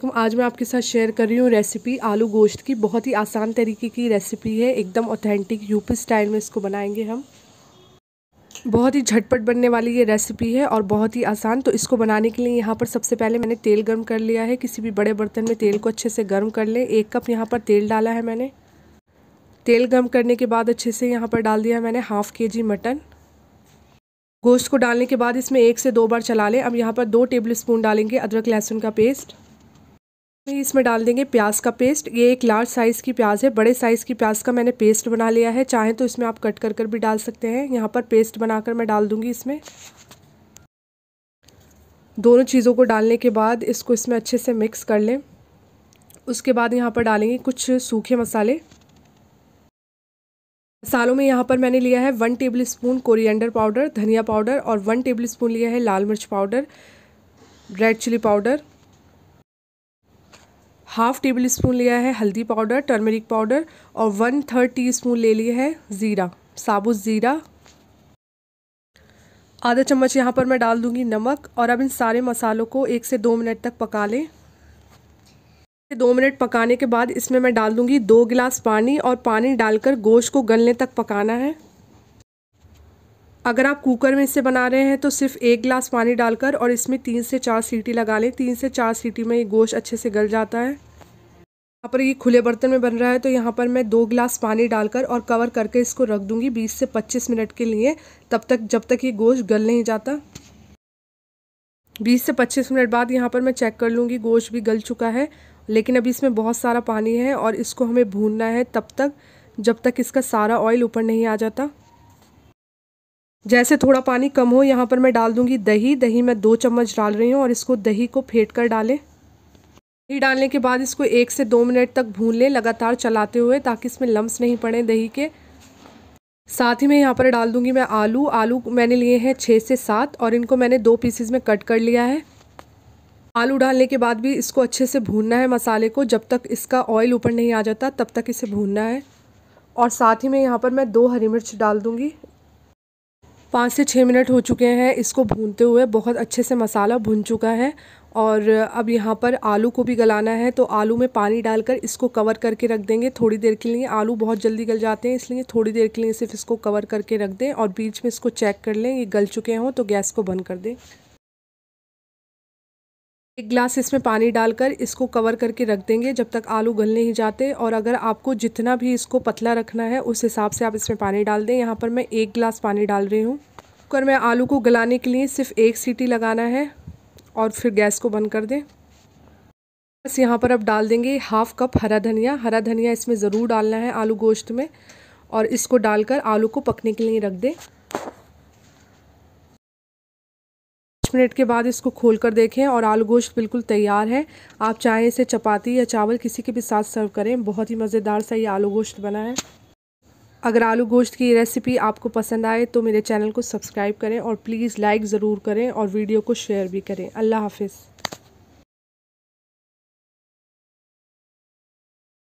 आज मैं आपके साथ शेयर कर रही हूँ रेसिपी आलू गोश्त की। बहुत ही आसान तरीके की रेसिपी है, एकदम ऑथेंटिक यूपी स्टाइल में इसको बनाएंगे हम। बहुत ही झटपट बनने वाली ये रेसिपी है और बहुत ही आसान। तो इसको बनाने के लिए यहाँ पर सबसे पहले मैंने तेल गर्म कर लिया है। किसी भी बड़े बर्तन में तेल को अच्छे से गर्म कर लें। 1 कप यहाँ पर तेल डाला है मैंने। तेल गर्म करने के बाद अच्छे से यहाँ पर डाल दिया मैंने ½ kg मटन। गोश्त को डालने के बाद इसमें 1 से 2 बार चला लें। अब यहाँ पर 2 टेबल स्पून डालेंगे अदरक लहसुन का पेस्ट। इसमें डाल देंगे प्याज का पेस्ट। ये एक लार्ज साइज़ की प्याज है। बड़े साइज़ की प्याज का मैंने पेस्ट बना लिया है। चाहे तो इसमें आप कट कर भी डाल सकते हैं। यहाँ पर पेस्ट बनाकर मैं डाल दूंगी इसमें। दोनों चीज़ों को डालने के बाद इसको इसमें अच्छे से मिक्स कर लें। उसके बाद यहाँ पर डालेंगे कुछ सूखे मसाले। मसालों में यहाँ पर मैंने लिया है 1 टेबल स्पून कोरिएंडर पाउडर, धनिया पाउडर, और 1 टेबल स्पून लिया है लाल मिर्च powder, red chilli powder, ½ tablespoon लिया है हल्दी पाउडर, टर्मरिक पाउडर, और 1/3 टीस्पून ले लिया है ज़ीरा, साबुत ज़ीरा। आधा चम्मच यहाँ पर मैं डाल दूंगी नमक। और अब इन सारे मसालों को 1 से 2 मिनट तक पका लें। 2 मिनट पकाने के बाद इसमें मैं डाल दूंगी 2 गिलास पानी, और पानी डालकर गोश्त को गलने तक पकाना है। अगर आप कुकर में इसे बना रहे हैं तो सिर्फ 1 गिलास पानी डालकर और इसमें 3 से 4 सीटी लगा लें। 3 से 4 सीटी में ये गोश्त अच्छे से गल जाता है। यहाँ पर ये खुले बर्तन में बन रहा है तो यहाँ पर मैं 2 गिलास पानी डालकर और कवर करके इसको रख दूंगी 20 से 25 मिनट के लिए, तब तक जब तक ये गोश्त गल नहीं जाता। 20 से 25 मिनट बाद यहाँ पर मैं चेक कर लूँगी, गोश्त भी गल चुका है। लेकिन अभी इसमें बहुत सारा पानी है और इसको हमें भूनना है तब तक जब तक इसका सारा ऑयल ऊपर नहीं आ जाता। जैसे थोड़ा पानी कम हो यहाँ पर मैं डाल दूँगी दही। दही मैं 2 चम्मच डाल रही हूँ और इसको दही को फेंट कर डालें। दही डालने के बाद इसको 1 से 2 मिनट तक भून लें लगातार चलाते हुए, ताकि इसमें लम्स नहीं पड़े दही के। साथ ही में यहाँ पर डाल दूंगी मैं आलू। आलू मैंने लिए हैं 6 से 7 और इनको मैंने 2 पीसेस में कट कर लिया है। आलू डालने के बाद भी इसको अच्छे से भूनना है मसाले को, जब तक इसका ऑयल ऊपर नहीं आ जाता तब तक इसे भूनना है। और साथ ही में यहाँ पर मैं 2 हरी मिर्च डाल दूँगी। 5 से 6 मिनट हो चुके हैं इसको भूनते हुए। बहुत अच्छे से मसाला भुन चुका है। और अब यहाँ पर आलू को भी गलाना है, तो आलू में पानी डालकर इसको कवर करके रख देंगे थोड़ी देर के लिए। आलू बहुत जल्दी गल जाते हैं, इसलिए थोड़ी देर के लिए सिर्फ इसको कवर करके रख दें और बीच में इसको चेक कर लें ये गल चुके हों तो गैस को बंद कर दें। 1 गिलास इसमें पानी डालकर इसको कवर करके रख देंगे जब तक आलू गल नहीं जाते। और अगर आपको जितना भी इसको पतला रखना है उस हिसाब से आप इसमें पानी डाल दें। यहाँ पर मैं 1 गिलास पानी डाल रही हूँ। कुकर में आलू को गलाने के लिए सिर्फ 1 सीटी लगाना है और फिर गैस को बंद कर दें। बस यहाँ पर अब डाल देंगे ½ कप हरा धनिया। हरा धनिया इसमें ज़रूर डालना है आलू गोश्त में। और इसको डालकर आलू को पकने के लिए रख दें। 5 मिनट के बाद इसको खोल कर देखें और आलू गोश्त बिल्कुल तैयार है। आप चाहें इसे चपाती या चावल किसी के भी साथ सर्व करें। बहुत ही मज़ेदार सा ये आलू गोश्त बना है। अगर आलू गोश्त की रेसिपी आपको पसंद आए तो मेरे चैनल को सब्सक्राइब करें और प्लीज़ लाइक ज़रूर करें और वीडियो को शेयर भी करें। अल्लाह हाफ़िज़।